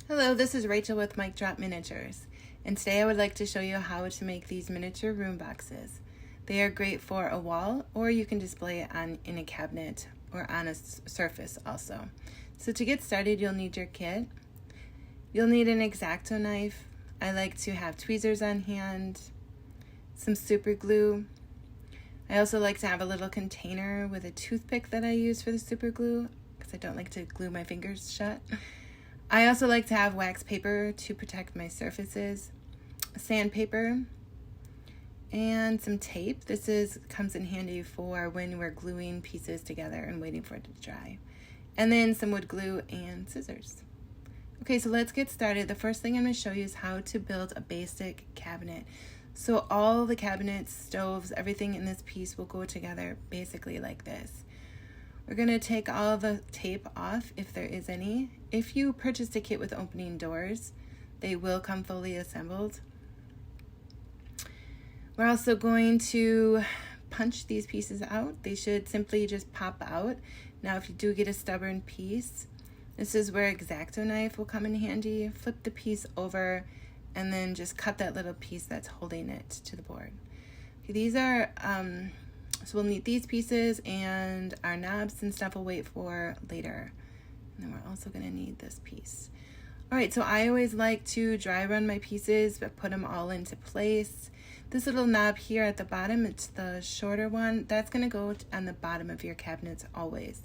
Hello, this is Rachel with Mic Drop Miniatures, and today I would like to show you how to make these miniature room boxes. They are great for a wall, or you can display it in a cabinet or on a surface also. So to get started, you'll need your kit. You'll need an X-Acto knife. I like to have tweezers on hand, some super glue. I also like to have a little container with a toothpick that I use for the super glue because I don't like to glue my fingers shut. I also like to have wax paper to protect my surfaces, sandpaper, and some tape. This comes in handy for when we're gluing pieces together and waiting for it to dry. And then some wood glue and scissors. Okay, so let's get started. The first thing I'm going to show you is how to build a basic cabinet. So all the cabinets, stoves, everything in this piece will go together basically like this. We're going to take all the tape off if there is any. If you purchased a kit with opening doors, they will come fully assembled. We're also going to punch these pieces out. They should simply just pop out. Now if you do get a stubborn piece, this is where X-Acto knife will come in handy. Flip the piece over and then just cut that little piece that's holding it to the board. Okay, these are, so we'll need these pieces, and our knobs and stuff we'll wait for later. And then we're also gonna need this piece. All right, so I always like to dry run my pieces, but put them all into place. This little knob here at the bottom, it's the shorter one, that's gonna go on the bottom of your cabinets always.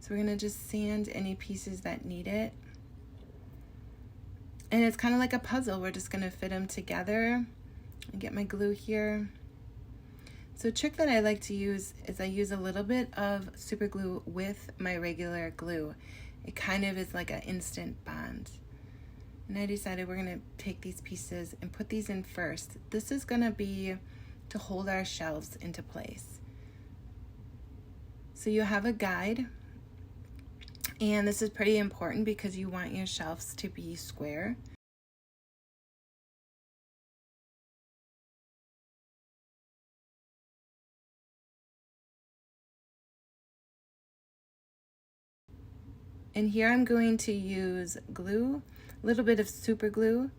So we're gonna just sand any pieces that need it. And it's kind of like a puzzle. We're just gonna fit them together. And get my glue here. So a trick that I like to use is I use a little bit of super glue with my regular glue. It kind of is like an instant bond. And I decided we're gonna take these pieces and put these in first. This is gonna be to hold our shelves into place. So you have a guide. And this is pretty important because you want your shelves to be square. And here I'm going to use glue, a little bit of super glue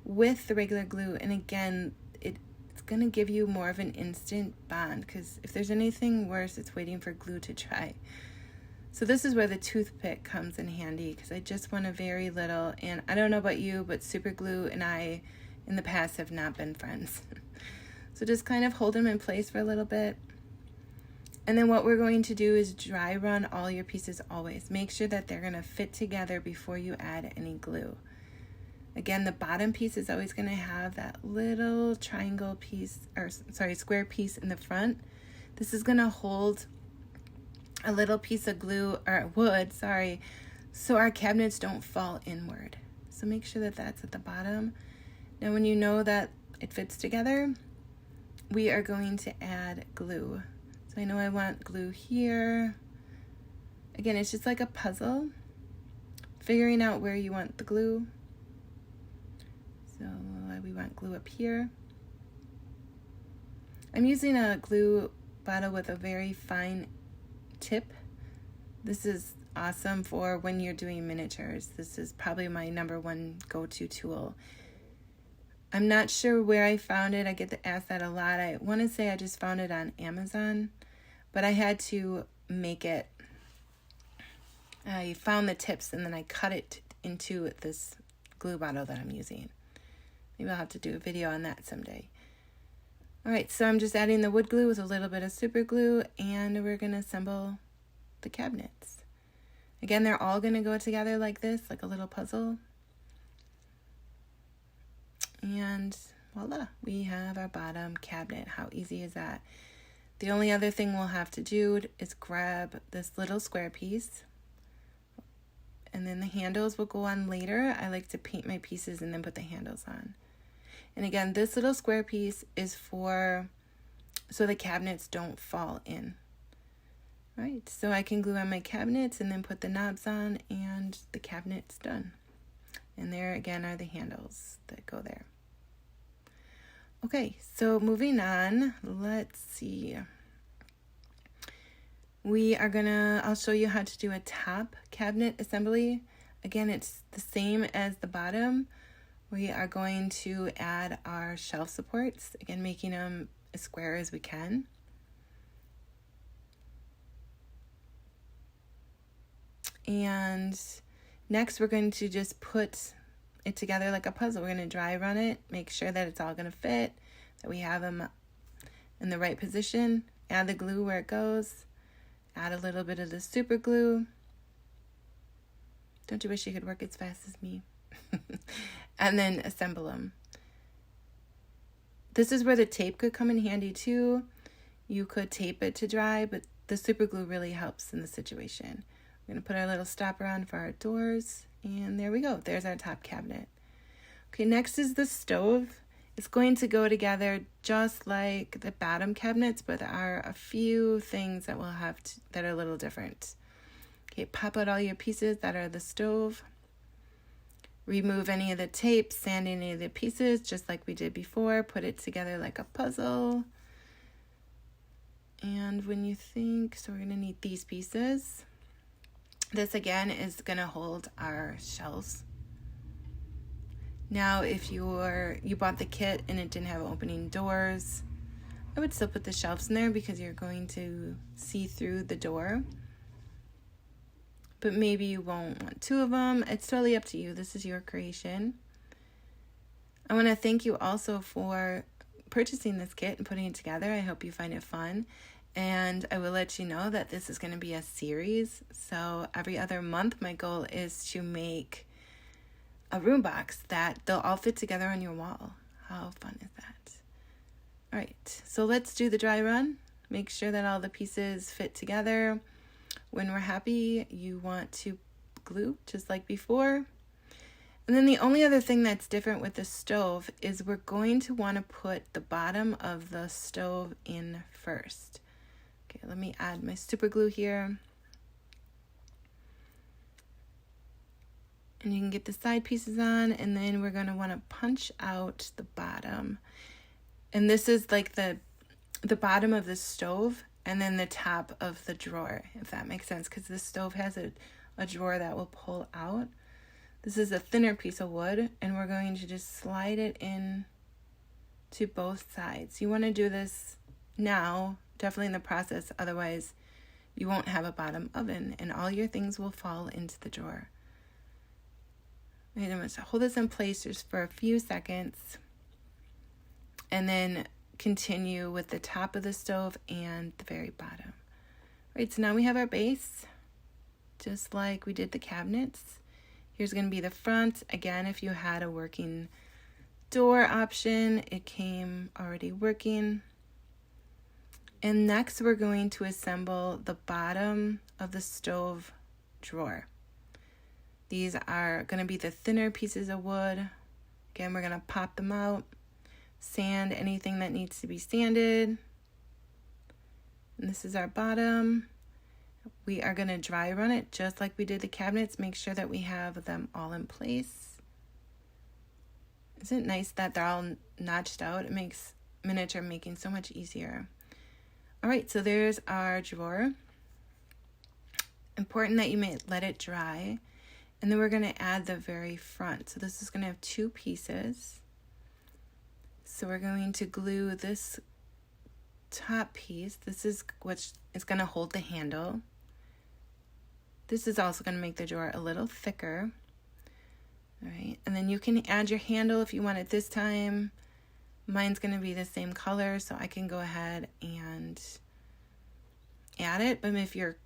with the regular glue. And again, it's gonna give you more of an instant bond because if there's anything worse, it's waiting for glue to dry. So this is where the toothpick comes in handy because I just want a very little, and I don't know about you, but super glue and I in the past have not been friends. So just kind of hold them in place for a little bit. And then what we're going to do is dry run all your pieces always. Make sure that they're gonna fit together before you add any glue. Again, the bottom piece is always gonna have that little triangle piece, or sorry, square piece in the front. This is gonna hold a little piece of glue or wood, sorry, so our cabinets don't fall inward. So make sure that that's at the bottom. Now when you know that it fits together, we are going to add glue. So I know I want glue here. Again, it's just like a puzzle, figuring out where you want the glue. So we want glue up here. I'm using a glue bottle with a very fine tip. This is awesome for when you're doing miniatures. This is probably my #1 go-to tool. I'm not sure where I found it. I get asked that a lot. I want to say I just found it on Amazon, but I had to make it. I found the tips and then I cut it into this glue bottle that I'm using. Maybe I'll have to do a video on that someday. All right, so I'm just adding the wood glue with a little bit of super glue, and we're gonna assemble the cabinets. Again, they're all gonna go together like this, like a little puzzle. And voila, we have our bottom cabinet. How easy is that? The only other thing we'll have to do is grab this little square piece, and then the handles will go on later. I like to paint my pieces and then put the handles on. And again, this little square piece is for so the cabinets don't fall in. All right, so I can glue on my cabinets and then put the knobs on, and the cabinet's done. And there again are the handles that go there. Okay, so moving on, let's see. I'll show you how to do a top cabinet assembly. Again, it's the same as the bottom. We are going to add our shelf supports, again, making them as square as we can. And next we're going to just put it together like a puzzle. We're going to dry run it, make sure that it's all going to fit, that we have them in the right position. Add the glue where it goes. Add a little bit of the super glue. Don't you wish you could work as fast as me? And then assemble them. This is where the tape could come in handy too. You could tape it to dry, but the super glue really helps in the situation. We're going to put our little stopper on for our doors, and there we go. There's our top cabinet. Okay, next is the stove. It's going to go together just like the bottom cabinets, but there are a few things that we'll have that are a little different. Okay, pop out all your pieces that are the stove. Remove any of the tape, sand any of the pieces, just like we did before. Put it together like a puzzle. And when you think, so we're going to need these pieces. This again is going to hold our shelves. Now, if you bought the kit and it didn't have opening doors, I would still put the shelves in there because you're going to see through the door. But maybe you won't want two of them. It's totally up to you. This is your creation. I want to thank you also for purchasing this kit and putting it together. I hope you find it fun. And I will let you know that this is going to be a series. So every other month, my goal is to make a room box that they'll all fit together on your wall. How fun is that? All right, so let's do the dry run. Make sure that all the pieces fit together. When we're happy, you want to glue just like before. And then the only other thing that's different with the stove is we're going to want to put the bottom of the stove in first. Okay, let me add my super glue here. And you can get the side pieces on, and then we're going to want to punch out the bottom. And this is like the bottom of the stove, and then the top of the drawer, if that makes sense, because the stove has a drawer that will pull out. This is a thinner piece of wood, and we're going to just slide it in to both sides. You want to do this now, definitely in the process, otherwise you won't have a bottom oven, and all your things will fall into the drawer. I'm going to hold this in place just for a few seconds, and then continue with the top of the stove and the very bottom. All right, so now we have our base, just like we did the cabinets. Here's going to be the front. Again, if you had a working door option, it came already working. And next, we're going to assemble the bottom of the stove drawer. These are going to be the thinner pieces of wood. Again, we're going to pop them out. Sand anything that needs to be sanded. And this is our bottom. We are going to dry run it just like we did the cabinets. Make sure that we have them all in place. Isn't it nice that they're all notched out? It makes miniature making so much easier. All right, so there's our drawer. Important that you may let it dry. And then we're going to add the very front. So this is going to have two pieces. So we're going to glue this top piece. This is what is going to hold the handle. This is also going to make the drawer a little thicker. All right, and then you can add your handle if you want it this time. Mine's going to be the same color, so I can go ahead and add it. But if your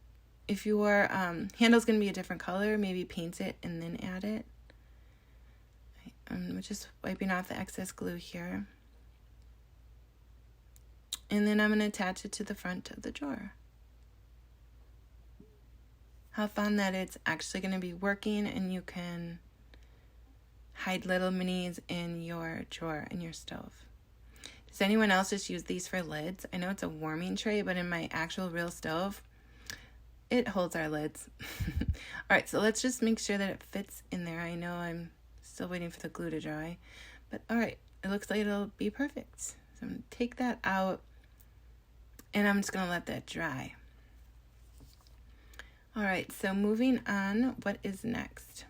handle's going to be a different color, maybe paint it and then add it. I'm just wiping off the excess glue here. And then I'm going to attach it to the front of the drawer. How fun that it's actually going to be working, and you can hide little minis in your drawer in your stove. Does anyone else just use these for lids? I know it's a warming tray, but in my actual real stove, it holds our lids. All right, so let's just make sure that it fits in there. I know I'm still waiting for the glue to dry, but all right, it looks like it'll be perfect. So I'm going to take that out, and I'm just going to let that dry. All right, so moving on, what is next?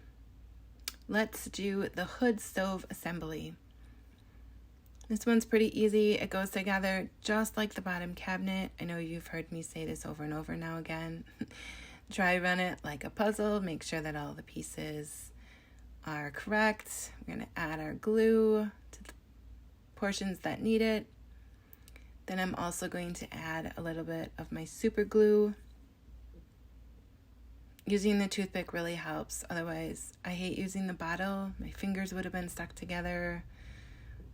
let's do the hood stove assembly. This one's pretty easy. It goes together just like the bottom cabinet. I know you've heard me say this over and over now again. Dry run it like a puzzle. Make sure that all the pieces are correct. We're going to add our glue to the portions that need it. Then I'm also going to add a little bit of my super glue. Using the toothpick really helps. Otherwise, I hate using the bottle. My fingers would have been stuck together.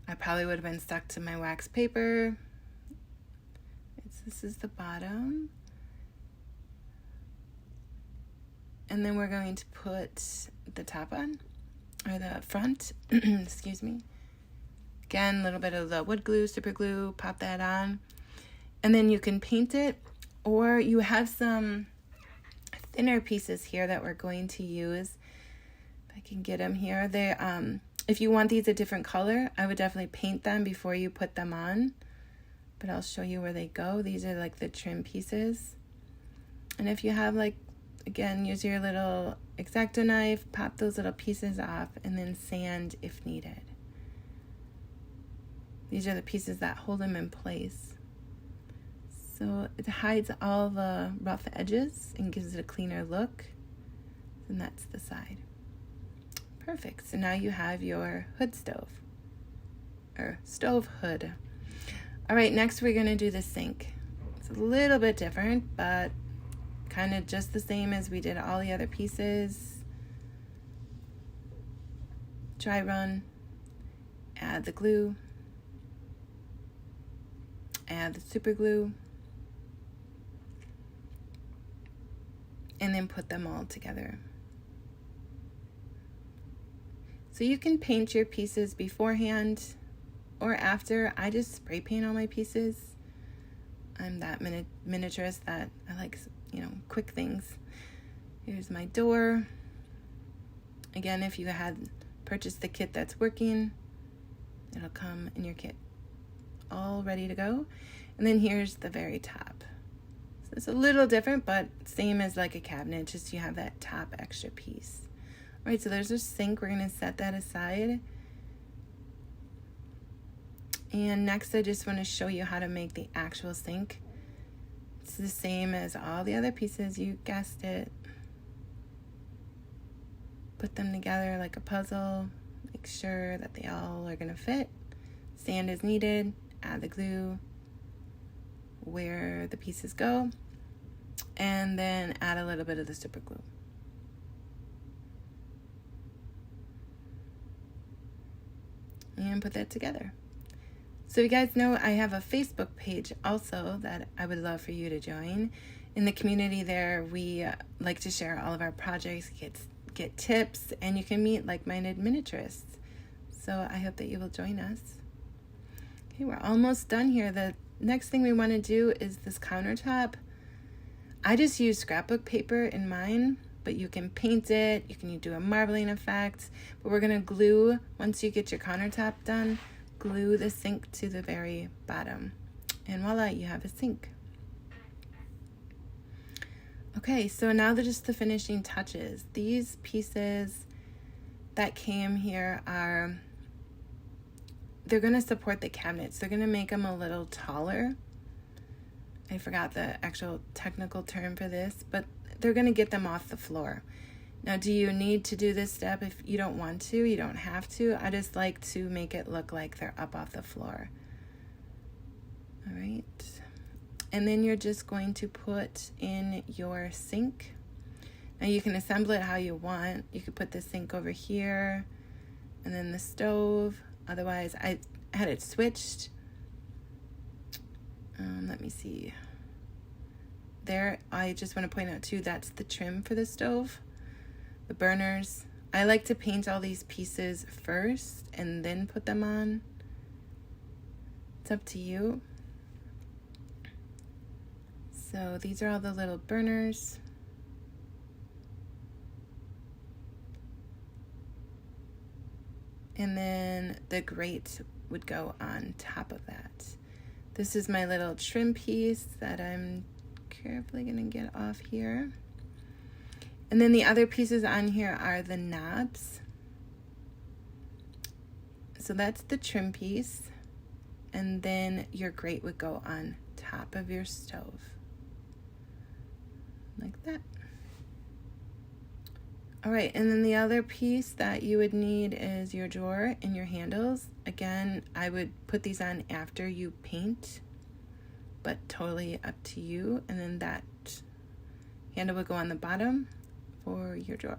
I probably would have been stuck to my wax paper. This is the bottom. And then we're going to put the top on, or the front, excuse me. Again, a little bit of the wood glue, super glue, pop that on. And then you can paint it, or you have some thinner pieces here that we're going to use. If I can get them here. They if you want these a different color, I would definitely paint them before you put them on. But I'll show you where they go. These are like the trim pieces. And if you have like, again, use your little X-Acto knife, pop those little pieces off, and then sand if needed. These are the pieces that hold them in place. So it hides all the rough edges and gives it a cleaner look. And that's the side. Perfect. So now you have your hood stove, or stove hood. All right, next we're going to do the sink. It's a little bit different, but kind of just the same as we did all the other pieces. Dry run, add the glue, add the super glue, and then put them all together. So you can paint your pieces beforehand or after. I just spray paint all my pieces. I'm that miniaturist that I like, quick things. Here's my door. Again, if you had purchased the kit that's working, it'll come in your kit all ready to go. And then here's the very top. So it's a little different, but same as like a cabinet, just you have that top extra piece. All right, so there's our sink. We're going to set that aside. And next, I just want to show you how to make the actual sink. It's the same as all the other pieces. You guessed it. Put them together like a puzzle. Make sure that they all are going to fit. Sand is needed. Add the glue where the pieces go. And then add a little bit of the super glue. And put that together. So you guys know I have a Facebook page also that I would love for you to join. In the community there, we like to share all of our projects, get tips, and you can meet like-minded miniaturists. So I hope that you will join us. Okay, we're almost done here. The next thing we want to do is this countertop. I just use scrapbook paper in mine, but you can paint it, you can do a marbling effect, but we're gonna glue, once you get your countertop done, glue the sink to the very bottom. And voila, you have a sink. Okay, so now they're just the finishing touches. These pieces that came here they're gonna support the cabinets. They're gonna make them a little taller. I forgot the actual technical term for this, but they're going to get them off the floor. Now, do you need to do this step? If you don't want to, you don't have to. I just like to make it look like they're up off the floor. All right. And then you're just going to put in your sink. Now, you can assemble it how you want. You could put the sink over here and then the stove. Otherwise, I had it switched. Let me see. There, I just want to point out too, that's the trim for the stove, the burners. I like to paint all these pieces first and then put them on. It's up to you. So these are all the little burners. And then the grate would go on top of that. This is my little trim piece that I'm carefully going to get off here. And then the other pieces on here are the knobs. so that's the trim piece. And then your grate would go on top of your stove. Like that. All right, and then the other piece that you would need is your drawer and your handles. Again, I would put these on after you paint, but totally up to you. And then that handle would go on the bottom for your drawer.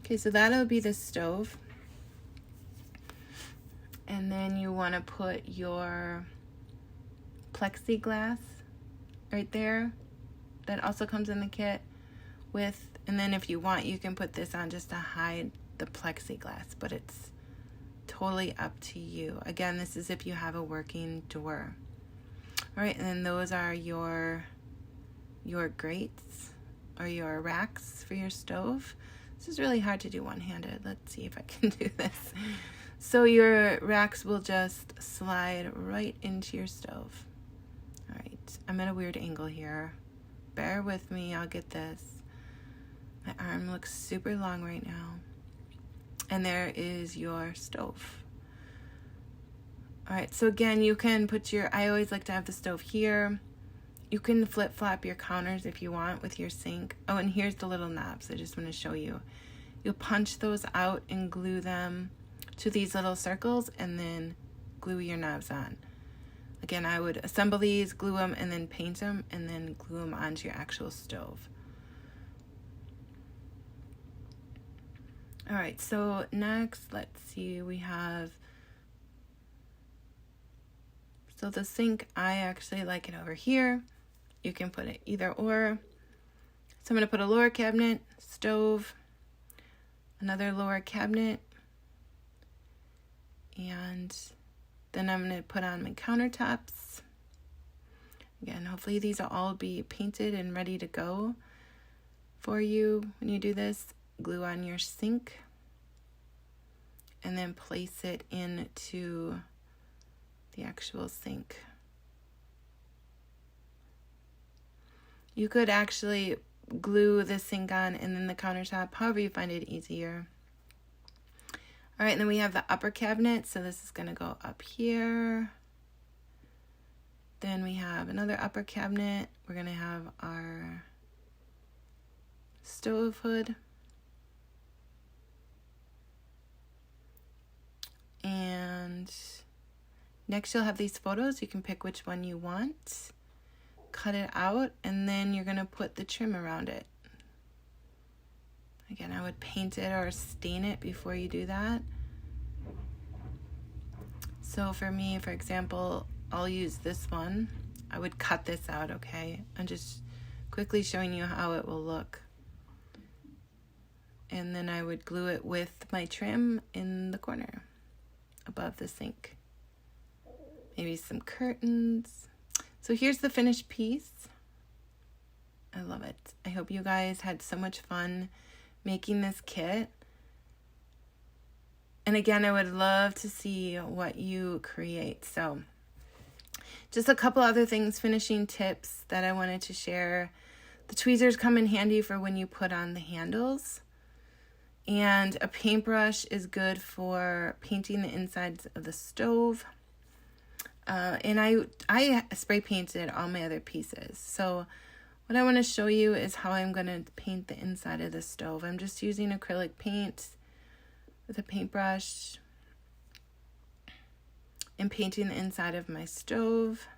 Okay, so that'll be the stove. And then you want to put your plexiglass right there. That also comes in the kit with, and then if you want, you can put this on just to hide the plexiglass, but it's totally up to you. Again, this is if you have a working door. All right, and then those are your grates or your racks for your stove. This is really hard to do one-handed. Let's see if I can do this. So your racks will just slide right into your stove. All right, I'm at a weird angle here. Bear with me, I'll get this. My arm looks super long right now. And there is your stove. All right, so again, you can put I always like to have the stove here. You can flip-flop your counters if you want with your sink. Oh, and here's the little knobs. I just want to show you. You'll punch those out and glue them to these little circles and then glue your knobs on. Again, I would assemble these, glue them, and then paint them, and then glue them onto your actual stove. All right, so next, let's see, we have, so the sink, I actually like it over here. You can put it either or. So I'm going to put a lower cabinet, stove, another lower cabinet, and then I'm going to put on my countertops. Again, hopefully these will all be painted and ready to go for you when you do this. Glue on your sink and then place it into the actual sink. You could actually glue the sink on and then the countertop, however you find it easier. All right, and then we have the upper cabinet. So this is going to go up here. Then we have another upper cabinet. We're going to have our stove hood. And next you'll have these photos. You can pick which one you want. Cut it out, and then you're going to put the trim around it. Again, I would paint it or stain it before you do that. So for me, for example, I'll use this one. I would cut this out, okay? I'm just quickly showing you how it will look. And then I would glue it with my trim in the corner above the sink. Maybe some curtains. So here's the finished piece. I love it. I hope you guys had so much fun making this kit. And again, I would love to see what you create. So just a couple other things, finishing tips that I wanted to share. The tweezers come in handy for when you put on the handles. And a paintbrush is good for painting the insides of the stove. And I spray painted all my other pieces. So what I want to show you is how I'm going to paint the inside of the stove. I'm just using acrylic paint with a paintbrush and painting the inside of my stove.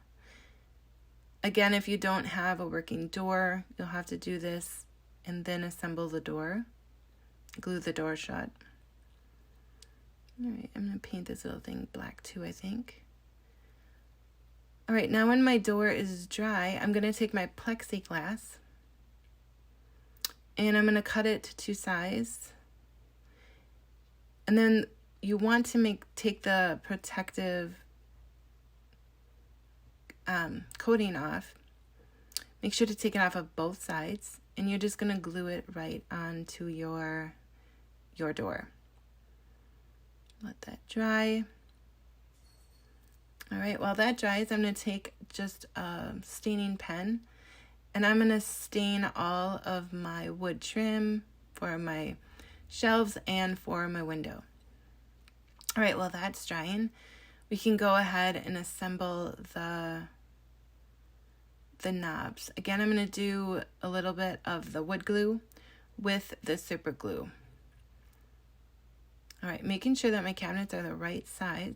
Again, if you don't have a working door, you'll have to do this and then assemble the door. Glue the door shut. All right, I'm going to paint this little thing black too, I think. All right, now when my door is dry, I'm going to take my plexiglass and I'm going to cut it to size. And then you want to take the protective coating off. Make sure to take it off of both sides, and you're just going to glue it right onto your door. Let that dry. All right, while that dries, I'm going to take just a staining pen, and I'm going to stain all of my wood trim for my shelves and for my window. All right, while that's drying, we can go ahead and assemble the knobs. Again, I'm going to do a little bit of the wood glue with the super glue. All right, making sure that my cabinets are the right size.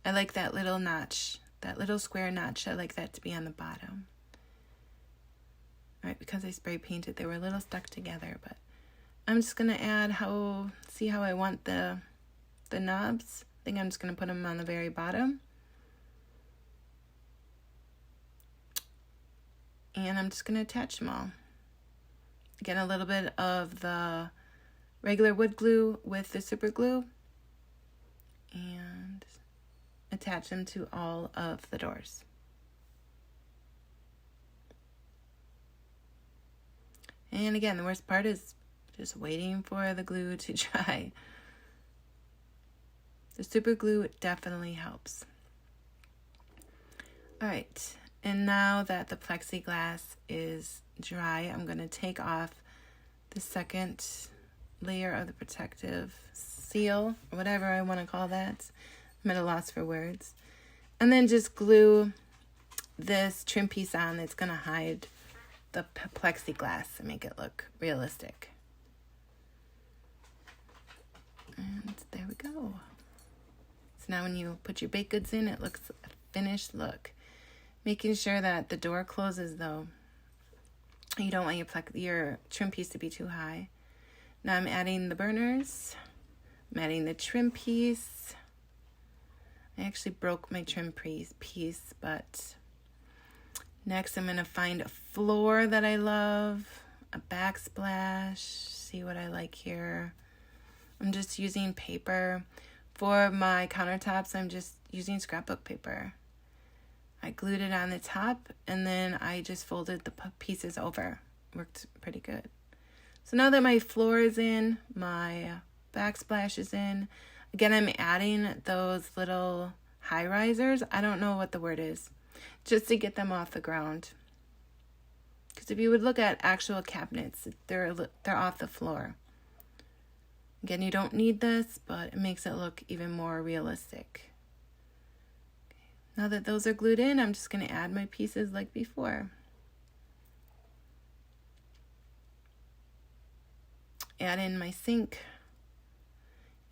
I like that little notch, that little square notch. I like that to be on the bottom. All right, because I spray painted, they were a little stuck together, but I'm just going to add see how I want the knobs. I think I'm just going to put them on the very bottom. And I'm just going to attach them all. Again, a little bit of the regular wood glue with the super glue. And attach them to all of the doors. And again, the worst part is just waiting for the glue to dry. The super glue definitely helps. All right, and now that the plexiglass is dry, I'm going to take off the second layer of the protective seal, or whatever I want to call that. I'm at a loss for words. And then just glue this trim piece on that's going to hide the plexiglass and make it look realistic. And there we go. So now when you put your baked goods in, it looks a finished look. Making sure that the door closes though. You don't want your trim piece to be too high. Now I'm adding the burners. I'm adding the trim piece. I actually broke my trim piece, but next I'm going to find a floor that I love, a backsplash, see what I like here. I'm just using paper. For my countertops, I'm just using scrapbook paper. I glued it on the top, and then I just folded the pieces over. Worked pretty good. So now that my floor is in, my backsplash is in, again, I'm adding those little high risers. I don't know what the word is, just to get them off the ground. Because if you would look at actual cabinets, they're off the floor. Again, you don't need this, but it makes it look even more realistic. Okay. Now that those are glued in, I'm just going to add my pieces like before. Add in my sink.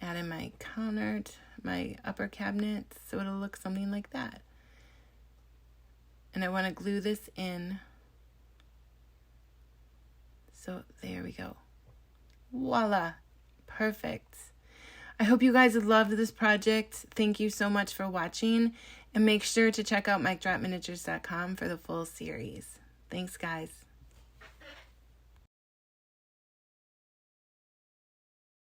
Add in my counter, my upper cabinet, so it'll look something like that. And I want to glue this in. So there we go. Voila. Perfect. I hope you guys loved this project. Thank you so much for watching. And make sure to check out micdropminiatures.com for the full series. Thanks, guys.